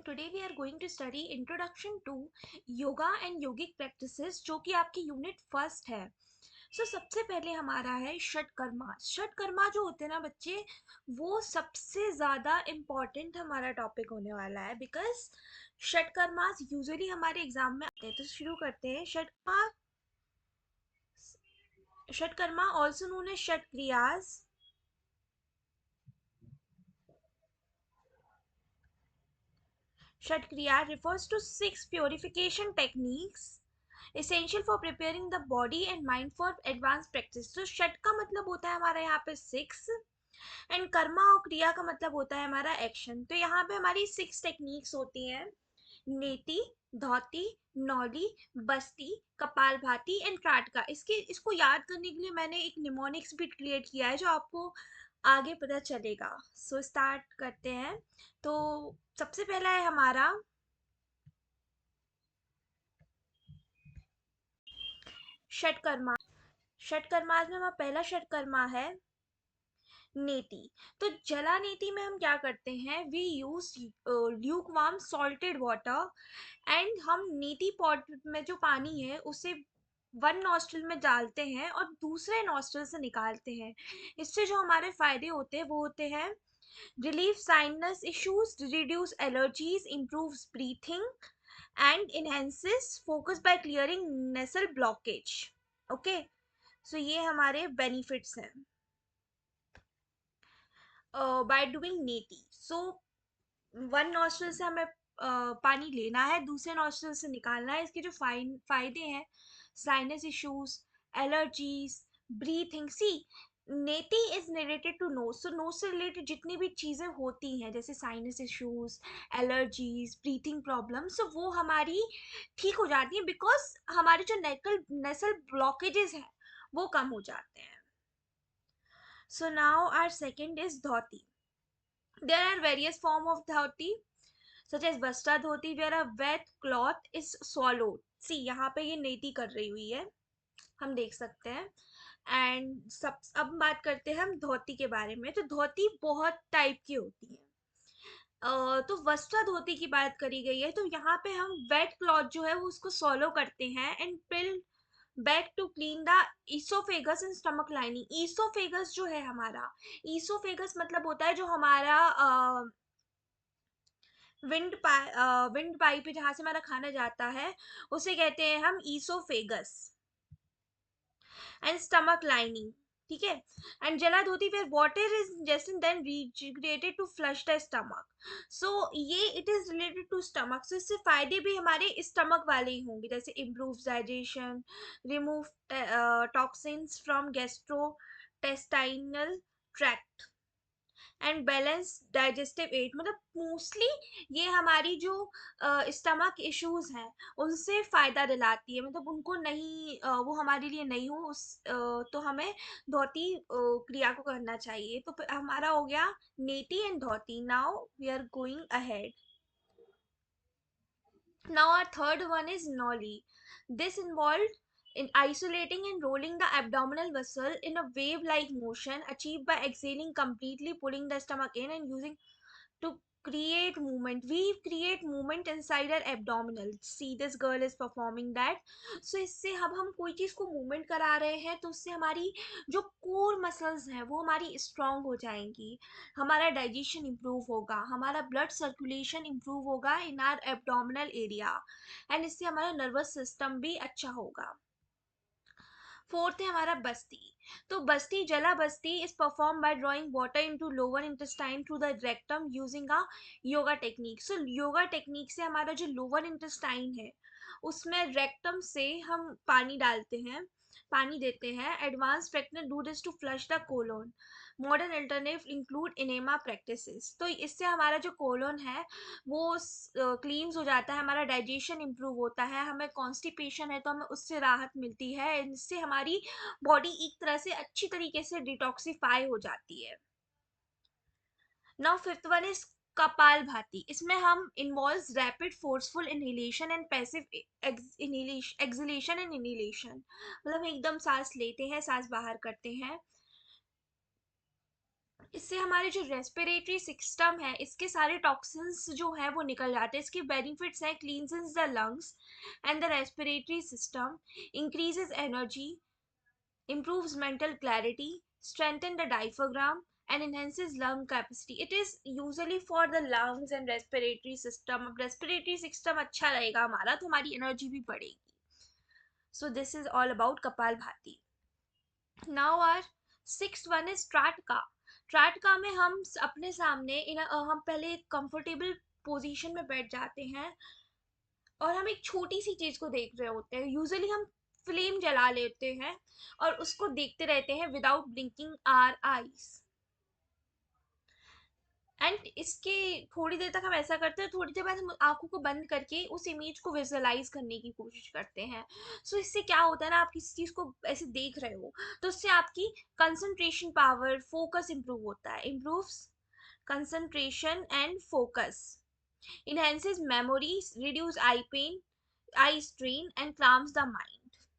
today we are going to study introduction to yoga and yogic practices जो कि आपकी unit first है। सबसे पहले हमारा है षटकर्मा। षटकर्मा जो होते हैं ना बच्चे, वो सबसे ज़्यादा इम्पॉर्टेंट हमारा टॉपिक होने वाला है बिकॉज षटकर्मा यूजुअली हमारे एग्जाम में आते हैं। तो शुरू करते हैं। षटकर्मा ऑल्सो नोन एज षट क्रियाज। षट क्रिया refers to 6 purification techniques essential for preparing the body and mind for advanced practice। तो षट का मतलब होता है हमारा यहाँ पे 6 एंड कर्मा और क्रिया का मतलब होता है हमारा एक्शन। तो यहाँ पे हमारी 6 टेक्निक्स होती हैं: नेति, धौती, नौली, बस्ती, कपालभाति एंड त्राटका। इसको याद करने के लिए मैंने एक निमोनिक्स भी क्रिएट किया है जो आपको आगे पता चलेगा। स्टार्ट करते हैं। तो सबसे पहला है हमारा षटकर्मा। षटकर्माज में हमारा पहला षटकर्मा है नेति। तो जला नेति में हम क्या करते हैं, we use lukewarm salted water and हम नेति पॉट में जो पानी है उसे वन नॉस्ट्रिल में डालते हैं और दूसरे नॉस्ट्रिल से निकालते हैं। इससे जो हमारे फायदे होते हैं वो होते हैं: relieve sinus issues, reduce allergies, improves breathing and enhances focus by clearing nasal blockage। Okay, so ये हमारे बेनिफिट्स हैं by doing neti. One nostril से हमें पानी लेना है, दूसरे नॉस्ट्रल से निकालना है। इसके जो फायदे हैं: sinus issues, allergies, breathing. See, neti is related to nose. Nose से रिलेटेड जितनी भी चीज़ें होती हैं जैसे sinus issues, allergies, breathing problem, वो हमारी ठीक हो जाती हैं बिकॉज हमारे जो नेसल ब्लॉकेजेस हैं वो कम हो जाते हैं। So now our second is dhoti. There are various form of dhoti such as vasta dhoti where a wet cloth is swallowed। See, यहाँ पे ये नेति कर रही हुई है, हम देख सकते हैं। एंड सब अब बात करते हैं हम धोती के बारे में। तो धोती बहुत टाइप की होती है। तो वस्त्रा धोती की बात करी गई है। तो यहाँ पे हम वेट क्लॉथ जो है वो उसको सॉलो करते हैं and pull back to clean the oesophagus and stomach lining. Oesophagus जो है हमारा, ईसोफेगस मतलब होता है जो हमारा विंड पाइप पे जहाँ से हमारा खाना जाता है उसे कहते हैं हम ईसोफेगस एंड स्टमक लाइनिंग। ठीक है। And jala dhauti where water is ingested then rejected to flush the stomach. ये it is related to stomach. इससे फायदे भी हमारे स्टमक वाले ही होंगे जैसे improve digestion, remove toxins from gastrointestinal tract and balance digestive eat. मतलब मोस्टली ये हमारी जो स्टमक इश्यूज हैं उनसे फायदा दिलाती है। मतलब उनको नहीं वो हमारे लिए नहीं हो तो हमें धोती क्रिया को करना चाहिए। तो हमारा हो गया neti and dhoti. Now we are going ahead. Now our third one is Noli. This involved in isolating and rolling the abdominal vessel in a wave-like motion achieved by exhaling completely, pulling the stomach in and using to create movement. We create movement inside our abdominal. See, this girl is performing that. इससे हम कोई चीज़ को movement करा रहे हैं तो उससे हमारी जो कोर मसल्स हैं वो हमारी स्ट्रांग हो जाएंगी, हमारा डाइजेशन इम्प्रूव होगा, हमारा ब्लड सर्कुलेशन इम्प्रूव होगा इन आर एब्डोमिनल एरिया एंड इससे हमारा नर्वस सिस्टम भी अच्छा होगा। फोर्थ है हमारा बस्ती। तो बस्ती, जला बस्ती is perform by drawing water into lower intestine through the rectum using a yoga technique. Yoga technique से हमारा जो लोअर इंटेस्टाइन है उसमें रेक्टम से हम पानी डालते हैं, पानी देते हैं। Advance technique do this to flush the colon. Modern alternative include enema practices. तो इससे हमारा जो कोलोन है वो क्लींस हो जाता है, हमारा डाइजेशन इम्प्रूव होता है, हमें कॉन्स्टिपेशन है तो हमें उससे राहत मिलती है, इससे हमारी बॉडी एक तरह से अच्छी तरीके से डिटॉक्सिफाई हो जाती है। नाउ फिफ्थ वन इज कपाल भाती। इसमें हम involve rapid forceful inhalation and passive exhalation and inhalation. मतलब एकदम सांस लेते हैं, सांस बाहर करते हैं। इससे हमारे जो रेस्पिरेटरी सिस्टम है इसके सारे टॉक्सिन्स जो है वो निकल जाते हैं। इसके बेनिफिट्स हैं, cleanses the lungs and the respiratory system, increases energy, improves mental clarity, strengthen the diaphragm, and enhances lung capacity. It is usually for the lungs and respiratory system. अब respiratory system अच्छा रहेगा हमारा तो हमारी energy भी बढ़ेगी. So this is all about Kapalbhati. Now our sixth one is Tratka. Tratka में हम अपने सामने हम पहले एक कंफर्टेबल पोजीशन में बैठ जाते हैं और हम एक छोटी सी चीज को देख रहे होते हैं। यूजुअली हम फ्लेम जला लेते हैं और उसको देखते रहते हैं without blinking our eyes. And इसके थोड़ी देर तक हम ऐसा करते हैं, थोड़ी देर बाद हम आंखों को बंद करके उस इमेज को विजुअलाइज करने की कोशिश करते हैं। सो इससे क्या होता है ना, आप किसी चीज को ऐसे देख रहे हो तो उससे आपकी कंसंट्रेशन पावर, फोकस इंप्रूव होता है, improves concentration and focus, enhances memory, reduce eye pain, eye strain and calms the mind.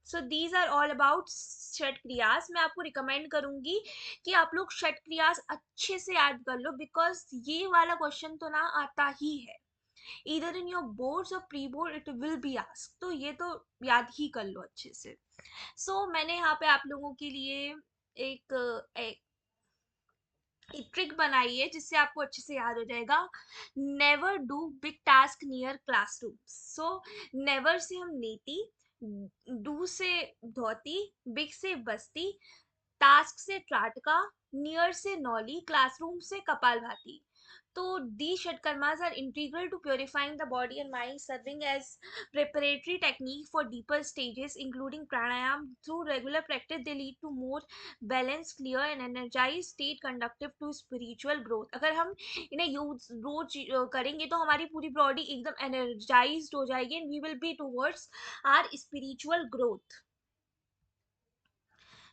So these are all about षट क्रियास। मैं आपको रिकमेंड करूंगी कि आप लोग षट क्रियास अच्छे से याद कर लो, बिकॉज ये वाला क्वेश्चन तो ना आता ही है, इधर इन योर बोर्ड्स और pre board it will be ask, तो ये तो याद ही कर लो अच्छे से। मैंने यहाँ पे आप लोगों के लिए एक ट्रिक बनाई है जिससे आपको अच्छे से याद हो जाएगा। Never do big task near classroom. Never say हम नेति, डू से धोती, बिग से बस्ती, टास्क से त्राटका, नियर से नौली, क्लासरूम से कपालभाति। तो these shatkarmas are integral to purifying the body and mind, serving as preparatory technique for deeper stages including pranayam. Through regular practice they lead to more balanced, clear and energized state conductive to spiritual growth. अगर हम इन्हें use रोज करेंगे तो हमारी पूरी body एकदम energised हो जाएगी and we will be towards our spiritual growth.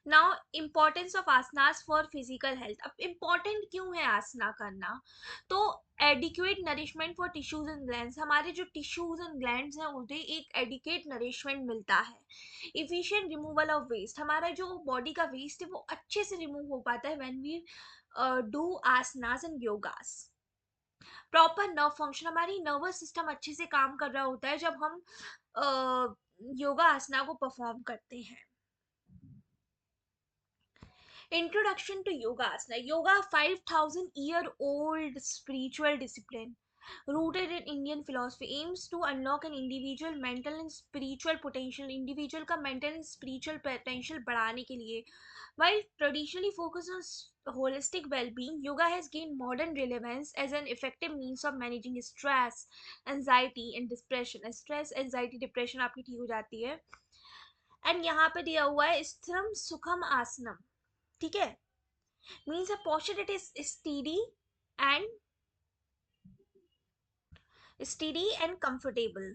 Now importance of asanas for physical health. अब इम्पोर्टेंट क्यों है आसना करना, तो adequate nourishment for tissues and glands, हमारे जो टिश्यूज एंड ग्लैंड्स हैं उन्हें एक एडिक्वेट नरिशमेंट मिलता है। इफिशिएंट रिमूवल ऑफ वेस्ट, हमारा जो बॉडी का वेस्ट है वो अच्छे से रिमूव हो पाता है when we do asanas and yogas. Proper nerve function, हमारी नर्वस सिस्टम अच्छे से काम कर रहा होता है जब हम योगा आसना को परफॉर्म करते हैं। Introduction to Yoga Asana. Yoga, 5,000-year-old spiritual discipline rooted in Indian philosophy, aims to unlock an individual mental and spiritual potential. Individual का mental and spiritual potential बढ़ाने के लिए, while traditionally focused on holistic well-being, yoga has gained modern relevance as an effective means of managing stress, anxiety and depression. Stress, anxiety, depression आपकी ठीक हो जाती है। And यहाँ पे दिया हुआ है स्थिरम सुखम आसनम, ठीक है, means a posture that is and steady and comfortable।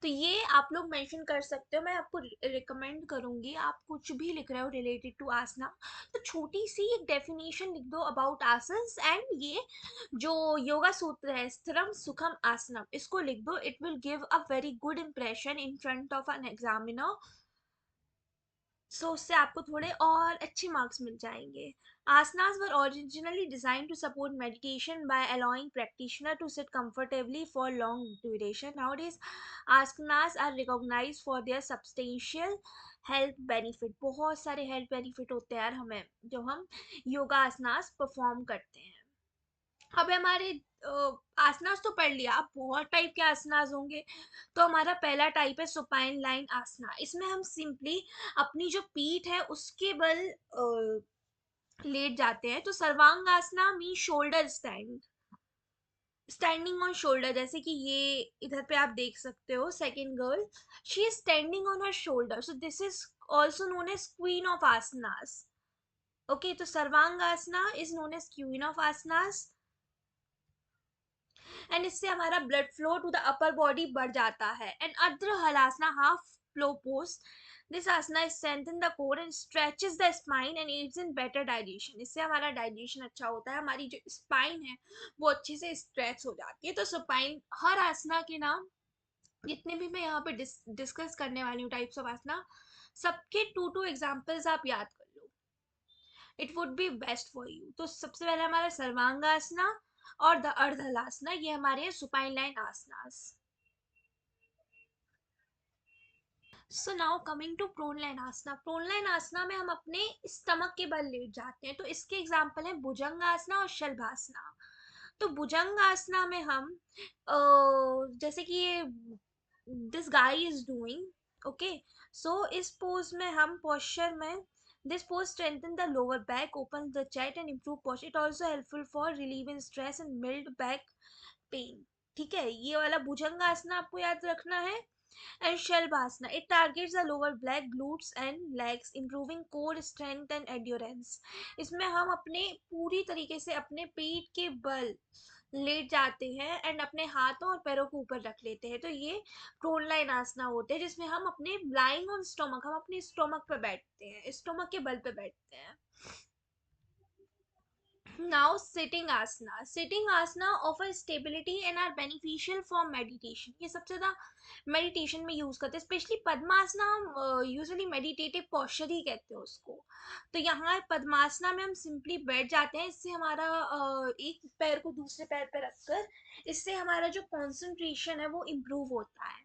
तो ये आप लोग मेंशन कर सकते हो, मैं आपको रिकमेंड करूंगी आप कुछ भी लिख रहे हो रिलेटेड टू आसना तो छोटी सी एक डेफिनेशन लिख दो अबाउट आसन्स, एंड ये जो योगा सूत्र है स्थिरम सुखम आसनम इसको लिख दो। It will give a very good impression in front of an examiner. उससे आपको थोड़े और अच्छे मार्क्स मिल जाएंगे। Asanas were originally designed to support meditation by allowing practitioner to sit comfortably for long duration. Nowadays, asanas are recognized for their substantial health benefit. बहुत सारे health benefit होते हैं यार हमें जो हम योगा आसनास परफॉर्म करते हैं। अब हमारे आसनास तो पढ़ लिया, अब बहुत टाइप के आसनास होंगे। तो हमारा पहला टाइप है सुपाइन लाइन आसना। इसमें हम सिंपली अपनी जो पीठ है उसके बल लेट जाते हैं। तो sarvang asana mean shoulder stand, standing on shoulder, जैसे कि ये इधर पे आप देख सकते हो second girl, she is standing on her shoulder, so this is also known as queen of asanas. Okay, तो sarvang asana is known as queen of asanas, and इससे हमारा blood flow to the upper body बढ़ जाता है। And ardha halasana half plough pose, this asana strengthen the core and stretches the spine and aids in better digestion. इससे हमारा digestion अच्छा होता है, हमारी जो स्पाइन है वो अच्छे से स्ट्रेच हो जाती है। तो सुपाइन, हर आसना के नाम जितने भी मैं यहाँ पे डिस्कस करने वाली हूँ टाइप्स ऑफ आसना, सबके टू एग्जाम्पल्स आप याद कर लो। It would be best for you. तो सबसे पहले हमारा सर्वांगासना और द अर्धलासना, ये हमारे supine lying asanas. So now coming to prone lying asana. Prone lying asana में हम अपने स्टमक के बल लेट जाते हैं, तो इसके एग्जांपल है भुजंग आसना और शलभासना। तो भुजंग आसना में हम जैसे कि ये this guy is doing, okay, so इस पोज में हम पोस्चर में, this pose strengthen the lower back, open the chest and improve posture. It also helpful for relieving stress and mild back pain. ठीक है, ये वाला भुजंग आसना आपको याद रखना है। And Shalbhasana. It targets the lower back, glutes and legs, improving core strength and endurance. इसमें हम अपने पूरी तरीके से अपने पेट के बल लेट जाते हैं एंड अपने हाथों और पैरों को ऊपर रख लेते हैं, तो ये प्रोन लाइन आसना होते हैं, जिसमें हम अपने लाइंग ऑन स्टोमक, हम अपने स्टोमक पे बैठते हैं, स्टोमक के बल पे बैठते हैं। Now sitting asana. Sitting asana offers stability and are beneficial for meditation. ये सबसे ज़्यादा मेडिटेशन में यूज करते हैं, स्पेशली पद्मासना हम यूजुअली मेडिटेटिव पोस्चर ही कहते हैं उसको। तो यहाँ पद्मासना में हम सिंपली बैठ जाते हैं, इससे हमारा एक पैर को दूसरे पैर पे रखकर, इससे हमारा जो कंसंट्रेशन है वो इम्प्रूव होता है।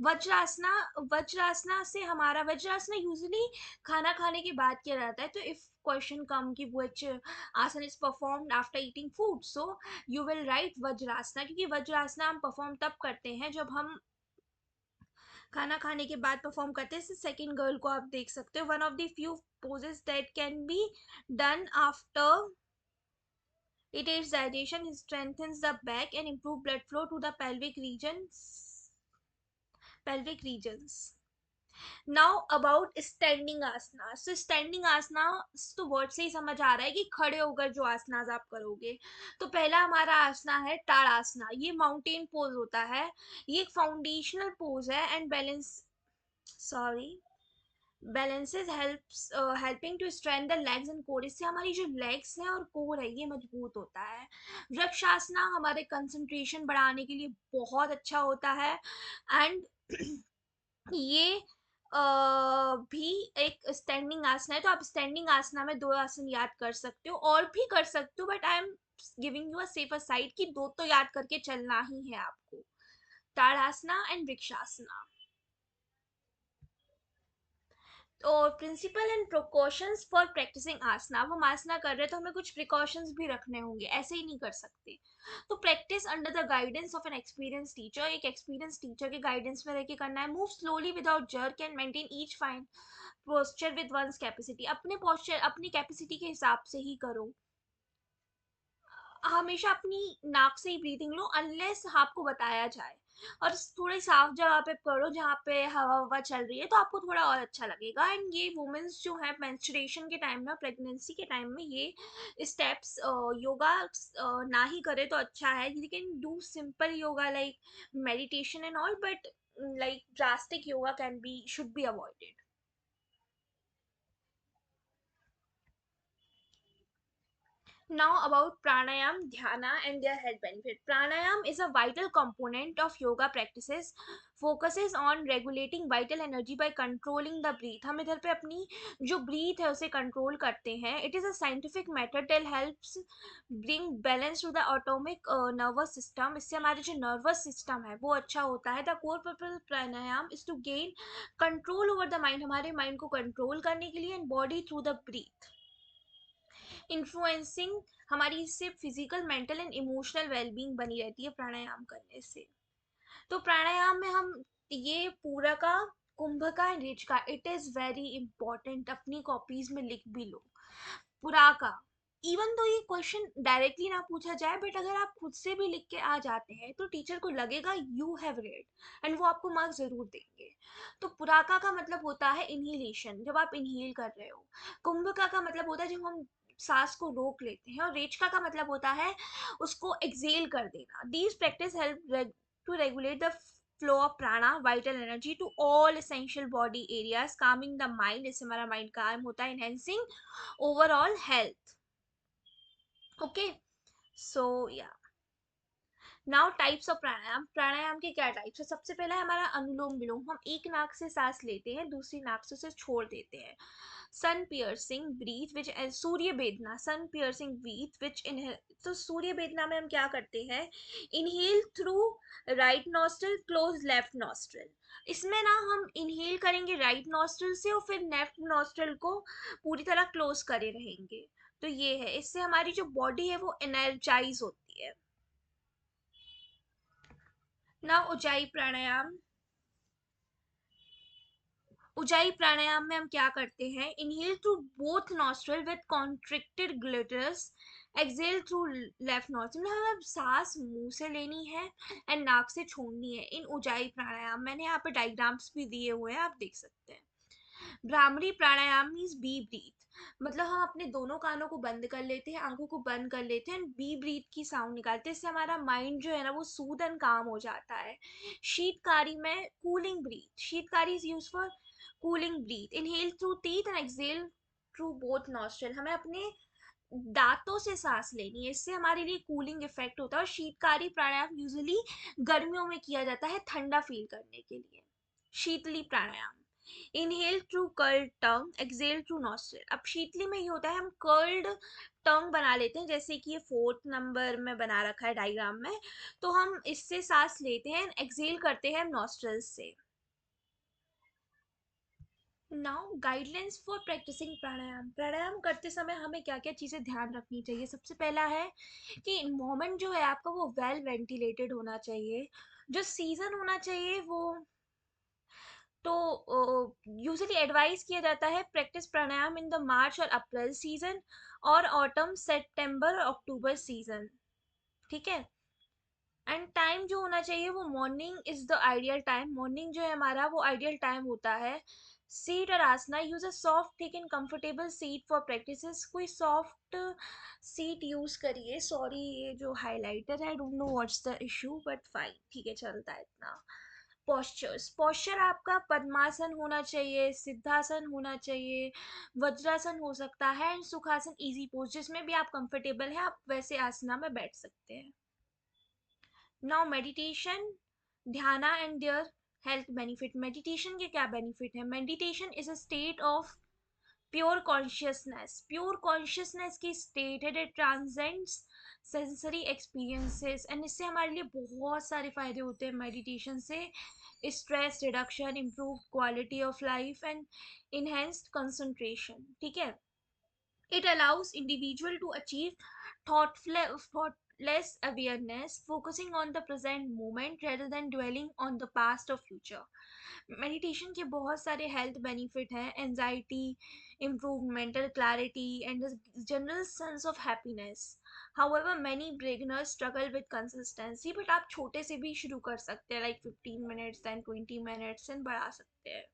वज्रासना, वज्रासना से हमारा, वज्रासना यूजुअली खाना खाने के बाद किया जाता है, तो इफ क्वेश्चन कम कि which asana is performed after eating food, so you will write Vajrasana, क्योंकि वज्रासना हम परफॉर्म तब करते हैं जब हम खाना खाने के बाद परफॉर्म करते हैं। सेकंड गर्ल को आप देख सकते हो, one of the few poses that can be done after it is digestion. It strengthens the back and improve blood flow to the pelvic regions. Now about standing asana. So standing asana तो word से ही समझ आ रहा है कि खड़े होकर जो आसनास आप करोगे। तो पहला हमारा आसना है ताड़ासना, ये माउंटेन पोज होता है, ये एक फाउंडेशनल पोज है and balance, sorry, balances helps, helping to strength the legs and core, इससे हमारी जो लेग्स है और कोर है ये मजबूत होता है। वृक्षासना हमारे कंसंट्रेशन बढ़ाने के लिए बहुत अच्छा होता है एंड ये भी एक स्टैंडिंग आसना है। तो आप स्टैंडिंग आसना में दो आसन याद कर सकते हो, और भी कर सकते हो, but I am giving you a safer side कि दो तो याद करके चलना ही है आपको, ताड़ासना एंड वृक्षासना। और principle and precautions for practising asana, अब हम आसना कर रहे हैं तो हमें कुछ प्रिकॉशंस भी रखने होंगे, ऐसे ही नहीं कर सकते। तो practice under the guidance of an experience teacher, एक एक्सपीरियंस टीचर के गाइडेंस में रह के करना है। Move slowly without jerk and maintain each fine posture with one's capacity, अपने पोस्चर अपनी कैपेसिटी के हिसाब से ही करो। हमेशा अपनी नाक से ही ब्रीथिंग लो अनलेस आपको बताया जाए, और थोड़ी साफ जगह पे करो जहाँ पे हवा हवा चल रही है, तो आपको थोड़ा और अच्छा लगेगा। एंड ये वुमेन्स जो है मेंस्ट्रुएशन के टाइम में, प्रेगनेंसी के टाइम में ये स्टेप्स योगा ना ही करे तो अच्छा है। You can do simple yoga like meditation and all, but like drastic yoga can be should be avoided. Now about pranayam, dhyana and their health benefit. Pranayam is a vital component of yoga practices, focuses on regulating vital energy by controlling the breath. हम इधर पे अपनी जो breath है उसे control करते हैं. It is a scientific method that helps bring balance to the autonomic nervous system. इससे हमारे जो nervous system है वो अच्छा होता है. The core purpose of pranayam is to gain control over the mind, हमारे mind को control करने के लिए, and body through the breath. Influencing हमारी इससे physical, mental and emotional wellbeing बनी रहती है प्राणायाम करने से। तो प्राणायाम में हम ये पूरा का, कुंभ का, ऋच का, इट इज वेरी इंपॉर्टेंट, अपनी कॉपीज में लिख भी लो पूरा का। इवन तो ये क्वेश्चन डायरेक्टली ना पूछा जाए, बट अगर आप खुद से भी लिख के आ जाते हैं तो टीचर को लगेगा यू हैव रेड, एंड वो आपको मार्क जरूर देंगे। तो पुराका का मतलब होता है इनहेलेशन, जब आप इनहेल कर रहे हो। कुंभ का मतलब होता है जब हम सांस को रोक लेते हैं, और रेचका का मतलब होता है उसको एक्सेल कर देना। These practice help to regulate the flow of prana, vital energy to all essential body areas, calming the mind, इससे हमारा माइंड काम होता है, enhancing overall health. Okay, so या now types of pranayama. Pranayama के क्या टाइप्स है? सबसे पहला है हमारा अनुलोम विलोम। हम एक नाक से सांस लेते हैं, दूसरी नाक से उसे छोड़ देते हैं। सन पियर्सिंग ब्रीथ विच, सूर्य वेदना, सन पियर्सिंग ब्रीथ विच इनहेल। तो सूर्य वेदना में हम क्या करते हैं? Inhale through right nostril, close left nostril. इसमें ना हम इनहेल करेंगे राइट नॉस्ट्रल से और फिर लेफ्ट नॉस्ट्रल को पूरी तरह क्लोज करे रहेंगे। तो ये है, इससे हमारी जो बॉडी है वो एनर्जाइज होती है। ना ऊंचाई प्राणायाम। ऊंचाई प्राणायाम में हम क्या करते हैं? Inhale through both nostril with contracted glottis, exhale through left nostril. मतलब हमें सांस मुंह से लेनी है एंड नाक से छोड़नी है इन ऊंचाई प्राणायाम। मैंने यहाँ पे डायग्राम्स भी दिए हुए हैं, आप देख सकते हैं। भ्रामरी प्राणायाम मीन्स बी ब्रीथ। मतलब हम अपने दोनों कानों को बंद कर लेते हैं, आंखों को बंद कर लेते हैं, बी ब्रीथ की साउंड निकालते हैं। इससे हमारा माइंड जो है ना वो सूद एंड काम हो जाता है। शीतकारी में cooling breath. Sheetkari is use for cooling breath. Inhale through teeth and exhale through both nostril. हमें अपने दांतों से सांस लेनी है, इससे हमारे लिए कूलिंग इफेक्ट होता है। और शीतकारी प्राणायाम यूजुअली गर्मियों में किया जाता है ठंडा फील करने के लिए। शीतली प्राणायाम। इनहेल थ्रू कर्ल्ड टंग, एक्सहेल थ्रू नॉस्ट्रल। अब शीतली में ये होता है, हम कर्ल्ड टंग बना लेते हैं, जैसे कि ये 4th नंबर में बना रखा है डायग्राम में। तो हम इससे सांस लेते हैं, एक्सहेल करते हैं नॉस्ट्रल्स से। नाउ गाइडलाइंस फॉर प्रैक्टिसिंग प्राणायाम। प्राणायाम करते समय हमें क्या क्या चीज़ें ध्यान रखनी चाहिए? सबसे पहला है कि इन्वायरमेंट जो है आपका वो वेल वेंटिलेटेड होना चाहिए। जो सीजन होना चाहिए वो, तो यूजुअली एडवाइस किया जाता है प्रैक्टिस प्राणायाम इन द मार्च और अप्रैल सीजन और ऑटम सितंबर अक्टूबर सीजन। ठीक है। एंड टाइम जो होना चाहिए वो morning is the ideal time. Morning जो है हमारा वो आइडियल टाइम होता है। सीट और asana. Use a soft thick and comfortable seat for practices. कोई सॉफ्ट सीट यूज करिए। सॉरी, ये जो हाइलाइटर है, I don't know what's the issue, but fine, ठीक है, चलता है इतना। पोस्चर्स। पोस्चर आपका पद्मासन होना चाहिए, सिद्धासन होना चाहिए, वज्रासन हो सकता है, एंड सुखासन इजी पोज। जिसमें भी आप कंफर्टेबल हैं आप वैसे आसना में बैठ सकते हैं। नाउ मेडिटेशन, ध्याना and their health benefit. Meditation के क्या बेनिफिट है? Meditation is a state of pure consciousness. Pure consciousness की स्टेट है, it transcends sensory experiences. And इससे हमारे लिए बहुत सारे फायदे होते हैं मेडिटेशन से। Stress reduction, improve quality of life and enhanced concentration. ठीक है। It allows individual to achieve thoughtless awareness, focusing on the present moment rather than dwelling on the past or future. Meditation के बहुत सारे health benefit हैं। Anxiety, improve mental clarity and general sense of happiness. However many beginners struggle with consistency, but आप छोटे से भी शुरू कर सकते हैं, like 15 minutes, then 20 minutes, and बढ़ा सकते हैं।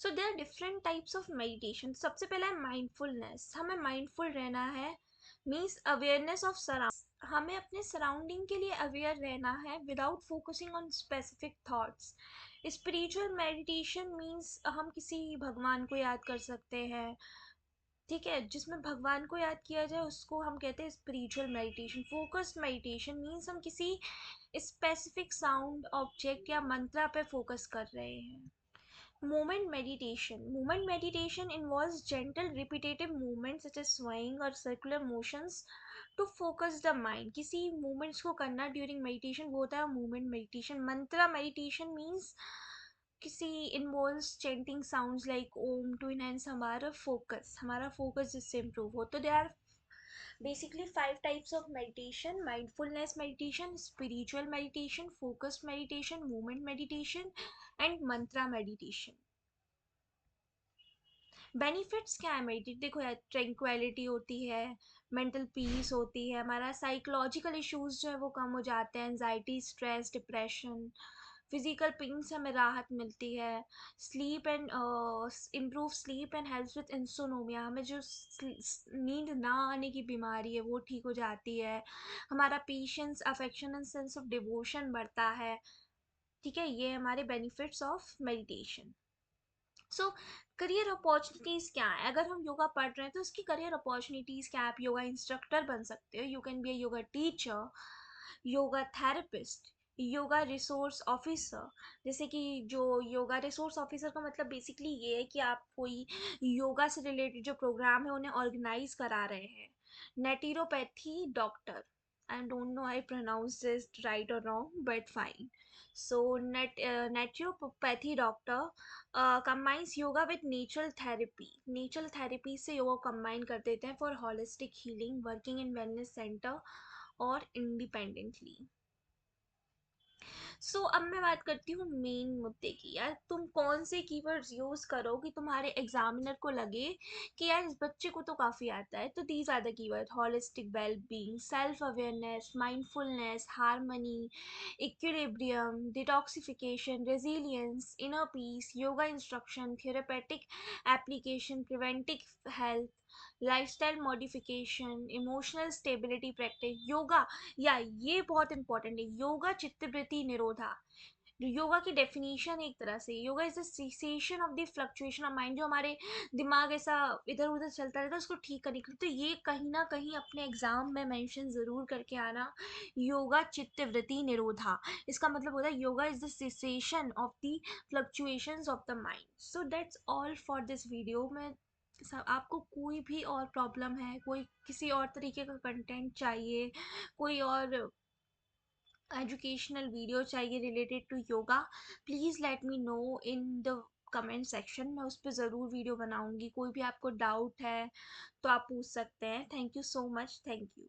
So there are different types of meditation. सबसे पहला है माइंडफुलनेस। हमें माइंडफुल रहना है, मीन्स अवेयरनेस ऑफ सराउंड। हमें अपने सराउंडिंग के लिए अवेयर रहना है without focusing on specific thoughts. Spiritual meditation means हम किसी भगवान को याद कर सकते हैं। ठीक है, जिसमें भगवान को याद किया जाए उसको हम कहते हैं spiritual meditation. Focused meditation means हम किसी स्पेसिफिक साउंड, ऑब्जेक्ट या मंत्रा पे फोकस कर रहे हैं। Movement meditation. Movement meditation involves gentle repetitive movements such as swaying or circular motions to focus the mind. किसी movements को करना during meditation वो होता है movement meditation. Mantra meditation means किसी involves chanting sounds like om to enhance हमारा focus जिससे improve हो। तो there are basically 5 types of meditation: mindfulness meditation, spiritual meditation, focused meditation, movement meditation, and mantra meditation। Benefits क्या है meditate? देखो यार, tranquillity होती है, मेंटल पीस होती है, हमारा साइकोलॉजिकल इश्यूज जो है वो कम हो जाते हैं, anxiety, stress, depression, physical pain से हमें राहत मिलती है। Sleep and improve sleep and help with insomnia. हमें जो नींद ना आने की बीमारी है वो ठीक हो जाती है। हमारा patience, affection and sense of devotion बढ़ता है। ठीक है, ये हमारे benefits of meditation. So career opportunities क्या है? अगर हम योगा पढ़ रहे हैं तो उसकी करियर अपॉर्चुनिटीज़ क्या है? आप योगा इंस्ट्रक्टर बन सकते हो, you can be a yoga teacher, yoga therapist, yoga resource officer. जैसे कि जो योगा रिसोर्स ऑफिसर का मतलब बेसिकली ये है कि आप कोई योगा से रिलेटेड जो प्रोग्राम है उन्हें ऑर्गेनाइज करा रहे हैं। Naturopathy doctor, I don't know I pronounce this right or wrong but fine. So naturopathy doctor combines yoga with natural therapy, natural therapy से योगा कंबाइन कर देते हैं for holistic healing, working in wellness centre or independently. अब मैं बात करती हूँ main मुद्दे की। यार तुम कौन से कीवर्ड्स यूज करो कि तुम्हारे एग्जामिनर को लगे कि यार इस बच्चे को तो काफी आता है। तो these are the keyword: holistic well being, self awareness, mindfulness, harmony, equilibrium, detoxification, resilience, inner peace, yoga instruction, therapeutic application, preventive health, lifestyle modification, emotional stability practice, yoga. या ये बहुत इंपॉर्टेंट है, योगा चित्तवृत्ति निरोधा। योगा की डेफिनेशन एक तरह से, yoga is the cessation of the fluctuation of mind. जो हमारे दिमाग ऐसा इधर उधर चलता रहता है उसको ठीक करने के लिए। तो ये कहीं ना कहीं अपने एग्जाम में मेंशन जरूर करके आना, योगा चित्तवृत्ति निरोधा। इसका मतलब होता है yoga is the cessation of the fluctuations of the mind. So that's all for this video. मैं आपको कोई भी और प्रॉब्लम है, कोई किसी और तरीके का कंटेंट चाहिए, कोई और एजुकेशनल वीडियो चाहिए related to yoga, please let me know in the comment section. मैं उस पर ज़रूर वीडियो बनाऊंगी। कोई भी आपको डाउट है तो आप पूछ सकते हैं। Thank you so much, thank you.